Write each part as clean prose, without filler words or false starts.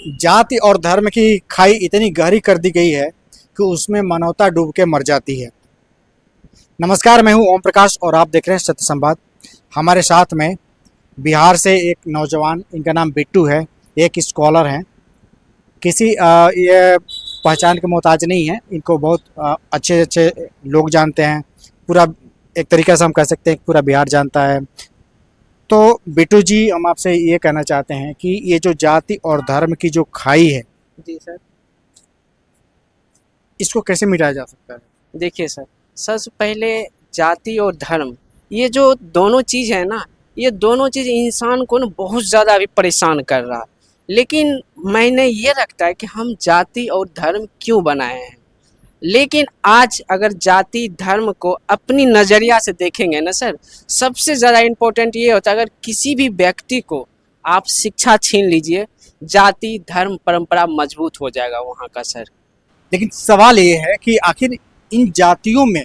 जाति और धर्म की खाई इतनी गहरी कर दी गई है कि उसमें मानवता डूब के मर जाती है। नमस्कार, मैं हूं ओम प्रकाश और आप देख रहे हैं सत्य संवाद। हमारे साथ में बिहार से एक नौजवान, इनका नाम बिट्टू है, एक स्कॉलर हैं। किसी ये पहचान के मोहताज नहीं है, इनको बहुत अच्छे अच्छे लोग जानते हैं। पूरा एक तरीके से हम कह सकते हैं पूरा बिहार जानता है। तो बिट्टू जी, हम आपसे ये कहना चाहते हैं कि ये जो जाति और धर्म की जो खाई है, जी सर। इसको कैसे मिटाया जा सकता है? देखिए सर, सबसे पहले जाति और धर्म, ये जो दोनों चीज़ है ना, ये दोनों चीज़ इंसान को ना बहुत ज़्यादा अभी परेशान कर रहा है। लेकिन मैंने ये रखता है कि हम जाति और धर्म क्यों बनाए हैं। लेकिन आज अगर जाति धर्म को अपनी नज़रिया से देखेंगे ना सर, सबसे ज़्यादा इम्पोर्टेंट ये होता है, अगर किसी भी व्यक्ति को आप शिक्षा छीन लीजिए, जाति धर्म परंपरा मजबूत हो जाएगा वहाँ का सर। लेकिन सवाल ये है कि आखिर इन जातियों में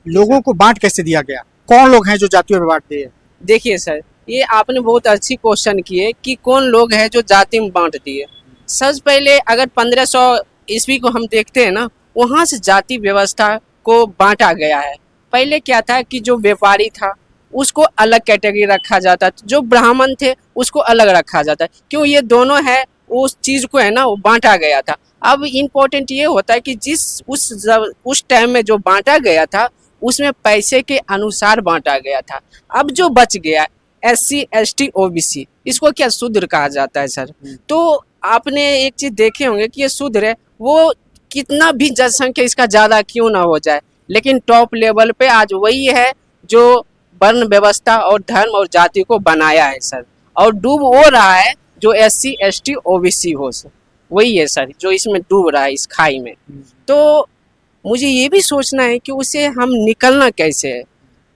लोगों को बांट कैसे दिया गया? कौन लोग हैं जो जातियों में बांट दिए? देखिए सर, ये आपने बहुत अच्छी क्वेश्चन की है कि कौन लोग हैं जो जाति में बांट दिए। सबसे पहले अगर 1500 ईस्वी को हम देखते हैं ना, वहाँ से जाति व्यवस्था को बांटा गया है। पहले क्या था कि जो व्यापारी था उसको अलग कैटेगरी रखा जाता, जो ब्राह्मण थे उसको अलग रखा जाता। क्यों? ये दोनों है, उस चीज़ को है ना वो बांटा गया था। अब इम्पोर्टेंट ये होता है कि उस टाइम में जो बांटा गया था उसमें पैसे के अनुसार बांटा गया था। अब जो बच गया SC ST OBC, इसको क्या शूद्र कहा जाता है सर। तो आपने एक चीज़ देखे होंगे कि ये शूद्र है, वो कितना भी जनसंख्या इसका ज़्यादा क्यों ना हो जाए, लेकिन टॉप लेवल पे आज वही है जो वर्ण व्यवस्था और धर्म और जाति को बनाया है सर। और डूब वो रहा है जो SC ST OBC हो सर, वही है सर जो इसमें डूब रहा है इस खाई में। तो मुझे ये भी सोचना है कि उसे हम निकलना कैसे है।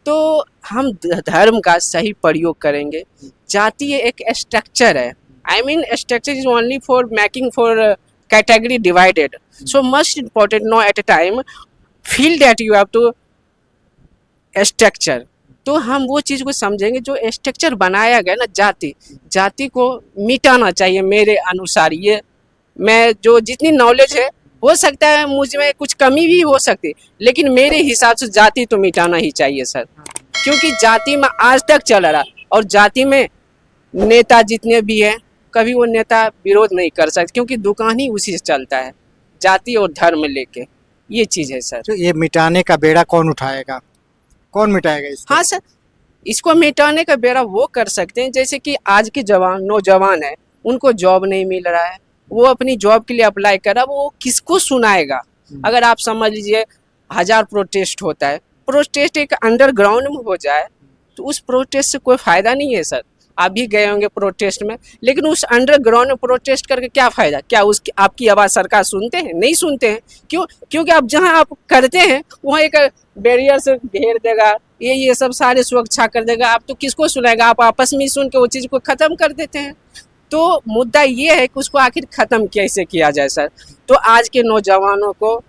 तो हम धर्म का सही प्रयोग करेंगे। जाति एक स्ट्रक्चर है, I mean structure is only for making for category divided, so must important no at a time feel that you have to structure. तो हम वो चीज़ को समझेंगे जो स्ट्रक्चर बनाया गया ना, जाति को मिटाना चाहिए मेरे अनुसार। ये मैं जो जितनी नॉलेज है, हो सकता है मुझ में कुछ कमी भी हो सकती है, लेकिन मेरे हिसाब से जाति तो मिटाना ही चाहिए सर। क्योंकि जाति में आज तक चल रहा, और जाति में नेता जितने भी हैं कभी वो नेता विरोध नहीं कर सकते, क्योंकि दुकान ही उसी से चलता है, जाति और धर्म लेके। ये चीज़ है सर। तो ये मिटाने का बेड़ा कौन उठाएगा, कौन मिटाएगा इसको? हाँ सर, इसको मिटाने का बेड़ा वो कर सकते हैं, जैसे कि आज के नौजवान है, उनको जॉब नहीं मिल रहा है, वो अपनी जॉब के लिए अप्लाई करा, वो किसको सुनाएगा? अगर आप समझ लीजिए 1000 प्रोटेस्ट होता है, प्रोटेस्ट एक अंडरग्राउंड में हो जाए तो उस प्रोटेस्ट से कोई फ़ायदा नहीं है सर। आप भी गए होंगे प्रोटेस्ट में, लेकिन उस अंडरग्राउंड में प्रोटेस्ट करके क्या फ़ायदा? क्या उसकी आपकी आवाज़ सरकार सुनते हैं? नहीं सुनते हैं। क्यों? क्योंकि आप जहाँ आप करते हैं वहाँ एक बैरियर से घेर देगा, ये सब सारे सुरक्षा कर देगा, आप तो किसको सुनाएगा? आप आपस में ही सुन के वो चीज़ को ख़त्म कर देते हैं। तो मुद्दा ये है कि उसको आखिर ख़त्म कैसे किया जाए सर। तो आज के नौजवानों को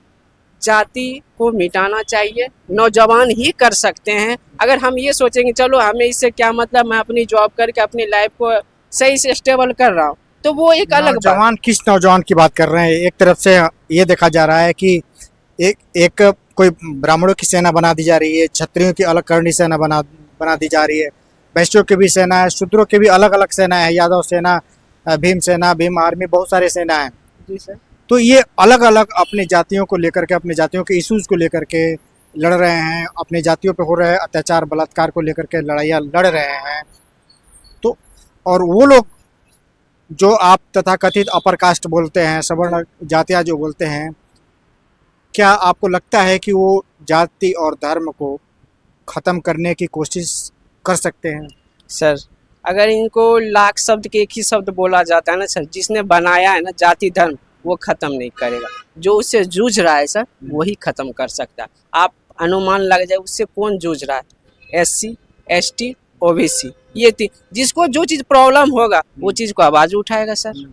जाति को मिटाना चाहिए, नौजवान ही कर सकते हैं। अगर हम ये सोचेंगे चलो हमें इससे क्या मतलब, मैं अपनी जॉब करके अपनी लाइफ को सही से स्टेबल कर रहा हूँ, तो वो एक अलग बात। नौजवान किस नौजवान की बात कर रहे हैं? एक तरफ से ये देखा जा रहा है कि एक कोई ब्राह्मणों की सेना बना दी जा रही है, क्षत्रियों की अलग करनी सेना बना दी जा रही है, वैश्यों की भी सेना है, शूद्रों की भी अलग अलग सेना है, यादव सेना, भीम सेना, भीम आर्मी, बहुत सारी सेना है। जी सर। तो ये अलग अलग अपनी जातियों को लेकर के, अपनी जातियों के इश्यूज को लेकर के लड़ रहे हैं, अपनी जातियों पे हो रहे अत्याचार बलात्कार को लेकर के लड़ाइयाँ लड़ रहे हैं। तो और वो लोग जो आप तथाकथित अपर कास्ट बोलते हैं, सवर्ण जातियाँ जो बोलते हैं, क्या आपको लगता है कि वो जाति और धर्म को ख़त्म करने की कोशिश कर सकते हैं? सर, अगर इनको लाख शब्द के एक ही शब्द बोला जाता है ना सर, जिसने बनाया है ना जाति धर्म, वो ख़त्म नहीं करेगा। जो उससे जूझ रहा है सर, वही ख़त्म कर सकता है। आप अनुमान लग जाए उससे कौन जूझ रहा है। SC ST OBC, ये जिसको जो चीज़ प्रॉब्लम होगा वो चीज़ को आवाज़ उठाएगा सर।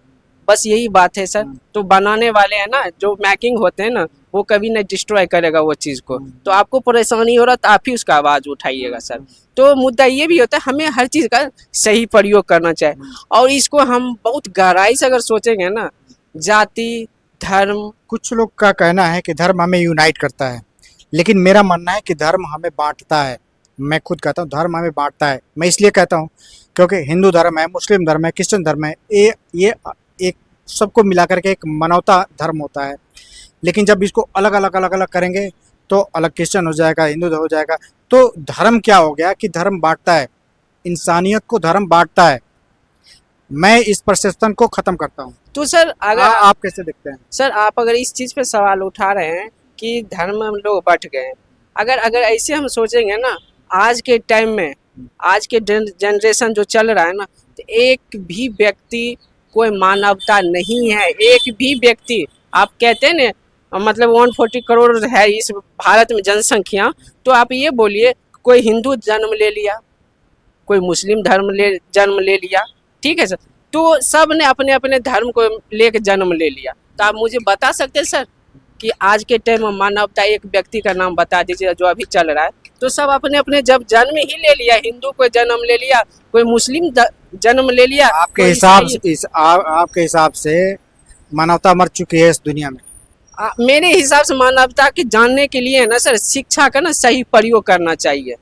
बस यही बात है सर। तो बनाने वाले हैं ना, जो मैकिंग होते हैं ना, वो कभी नहीं डिस्ट्रॉय करेगा वो चीज़ को। तो आपको परेशानी हो रहा तो आप ही उसका आवाज़ उठाइएगा सर। तो मुद्दा ये भी होता है, हमें हर चीज़ का सही प्रयोग करना चाहिए। और इसको हम बहुत गहराई से अगर सोचेंगे ना, जाति धर्म, कुछ लोग का कहना है कि धर्म हमें यूनाइट करता है, लेकिन मेरा मानना है कि धर्म हमें बांटता है। मैं खुद कहता हूँ धर्म हमें बांटता है। मैं इसलिए कहता हूँ क्योंकि हिंदू धर्म है, मुस्लिम धर्म है, क्रिश्चियन धर्म है, ये एक सबको मिला करके एक मानवता धर्म होता है। लेकिन जब इसको अलग अलग अलग अलग करेंगे तो अलग क्रिश्चियन हो जाएगा, हिंदू हो जाएगा। तो धर्म क्या हो गया कि धर्म बांटता है, इंसानियत को धर्म बांटता है। मैं इस परसेप्शन को खत्म करता हूँ। तो सर अगर आप कैसे देखते हैं? सर आप अगर इस चीज़ पे सवाल उठा रहे हैं कि धर्म हम लोग बट गए हैं, अगर अगर ऐसे हम सोचेंगे ना, आज के टाइम में, आज के जनरेशन जो चल रहा है ना, तो एक भी व्यक्ति कोई मानवता नहीं है। एक भी व्यक्ति, आप कहते हैं ना, मतलब 140 करोड़ है इस भारत में जनसंख्या, तो आप ये बोलिए कोई हिंदू जन्म ले लिया, कोई मुस्लिम जन्म ले लिया, ठीक है सर, तो सब ने अपने अपने धर्म को लेकर जन्म ले लिया। तो आप मुझे बता सकते हैं सर कि आज के टाइम में मानवता, एक व्यक्ति का नाम बता दीजिए जो अभी चल रहा है। तो सब अपने अपने जब जन्म ही ले लिया, हिंदू को जन्म ले लिया, कोई मुस्लिम जन्म ले लिया। आपके हिसाब से मानवता मर चुकी है इस दुनिया में? मेरे हिसाब से मानवता के जानने के लिए ना सर, शिक्षा का ना सही प्रयोग करना चाहिए।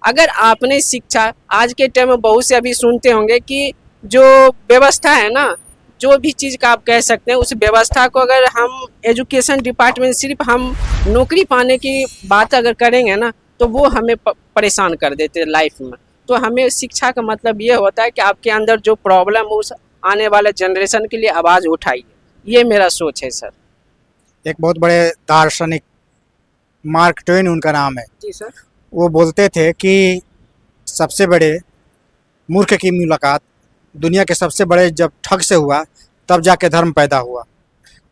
अगर आपने शिक्षा, आज के टाइम में बहुत से अभी सुनते होंगे कि जो व्यवस्था है ना, जो भी चीज़ का आप कह सकते हैं, उस व्यवस्था को अगर हम एजुकेशन डिपार्टमेंट सिर्फ हम नौकरी पाने की बात अगर करेंगे ना, तो वो हमें परेशान कर देते हैं लाइफ में। तो हमें शिक्षा का मतलब ये होता है कि आपके अंदर जो प्रॉब्लम हो, उस आने वाले जनरेशन के लिए आवाज़ उठाइए। ये मेरा सोच है सर। एक बहुत बड़े दार्शनिक मार्क ट्वेन उनका नाम है, जी सर। वो बोलते थे कि सबसे बड़े मूर्ख की मुलाकात दुनिया के सबसे बड़े जब ठग से हुआ, तब जाके धर्म पैदा हुआ।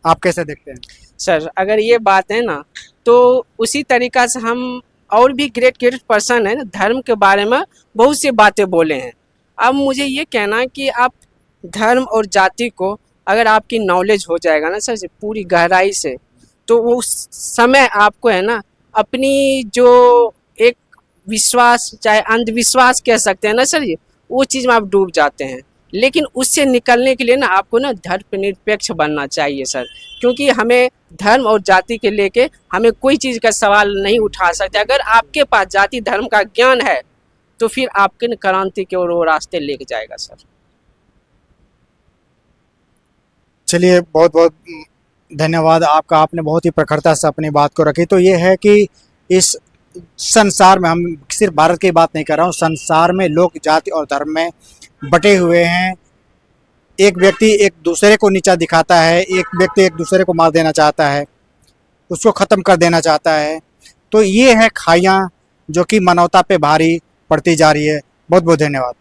आप कैसे देखते हैं? सर अगर ये बात है ना, तो उसी तरीक़ा से हम और भी ग्रेट पर्सन है धर्म के बारे में बहुत सी बातें बोले हैं। अब मुझे ये कहना है कि आप धर्म और जाति को अगर आपकी नॉलेज हो जाएगा ना सर, पूरी गहराई से, तो उस समय आपको है ना, अपनी जो एक विश्वास, चाहे अंधविश्वास कह सकते हैं ना सर, ये वो चीज़ में आप डूब जाते हैं। लेकिन उससे निकलने के लिए ना आपको ना धर्मनिरपेक्ष बनना चाहिए सर, क्योंकि हमें धर्म और जाति के लेके हमें कोई चीज़ का सवाल नहीं उठा सकते। अगर आपके पास जाति धर्म का ज्ञान है, तो फिर आपके क्रांति के ओर वो रास्ते लेके जाएगा सर। चलिए, बहुत बहुत धन्यवाद आपका। आपने बहुत ही प्रखरता से अपनी बात को रखी। तो ये है कि इस संसार में, हम सिर्फ भारत की बात नहीं कर रहा हूँ, संसार में लोग जाति और धर्म में बटे हुए हैं। एक व्यक्ति एक दूसरे को नीचा दिखाता है, एक व्यक्ति एक दूसरे को मार देना चाहता है, उसको ख़त्म कर देना चाहता है। तो ये है खाइयाँ जो कि मानवता पे भारी पड़ती जा रही है। बहुत बहुत धन्यवाद।